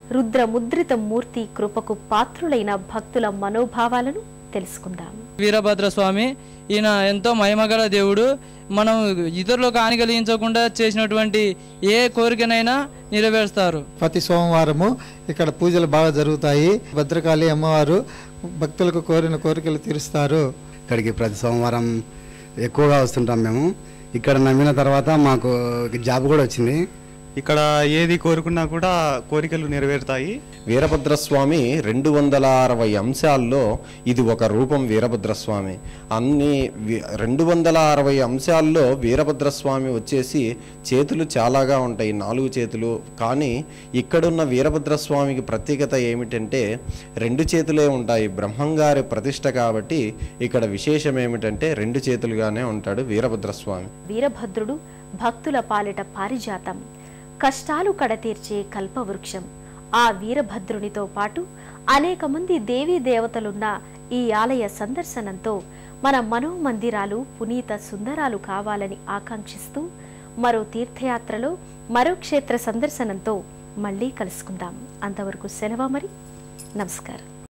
రుద్రముద్రిత మూర్తి కృపకు పాత్రులైన భక్తుల మనోభావాలను తెలుసుకుందాం. వీరభద్ర స్వామి ఈయన ఎంతో మహిమగల దేవుడు. మనం ఇతరులకు హాని కలిగించకుండా చేసినటువంటి ఏ కోరికనైనా నెరవేరుస్తారు. ప్రతి సోమవారము ఇక్కడ పూజలు బాగా జరుగుతాయి. భద్రకాళి అమ్మవారు భక్తులకు కోరిన కోరికలు తీరుస్తారు. ఇక్కడికి ప్రతి సోమవారం ఎక్కువగా వస్తుంటాం మేము. ఇక్కడ నమ్మిన తర్వాత మాకు జాబ్ కూడా వచ్చింది. ఇక్కడ ఏది కోరుకున్నా కూడా కోరికలు నెరవేరుతాయి. వీరభద్రస్వామి 260 అంశాల్లో ఇది ఒక రూపం. వీరభద్రస్వామి అన్ని 260 అంశాల్లో వీరభద్రస్వామి వచ్చేసి చేతులు చాలాగా ఉంటాయి, 4 చేతులు. కానీ ఇక్కడున్న వీరభద్రస్వామికి ప్రత్యేకత ఏమిటంటే 2 చేతులే ఉంటాయి. బ్రహ్మంగారి ప్రతిష్ట కాబట్టి ఇక్కడ విశేషం ఏమిటంటే 2 చేతులుగానే ఉంటాడు వీరభద్రస్వామి. వీరభద్రుడు భక్తుల పాలిట పారిజాతం, కష్టాలు కడతీర్చే కల్పవృక్షం. ఆ వీరభద్రునితో పాటు అనేక మంది దేవీ దేవతలున్న ఈ ఆలయ సందర్శనంతో మన మనోమందిరాలు పునీత సుందరాలు కావాలని ఆకాంక్షిస్తూ మరో తీర్థయాత్రలో మరో క్షేత్ర సందర్శనంతో మళ్ళీ కలుసుకుందాం. అంతవరకు సెలవు. మరి నమస్కారం.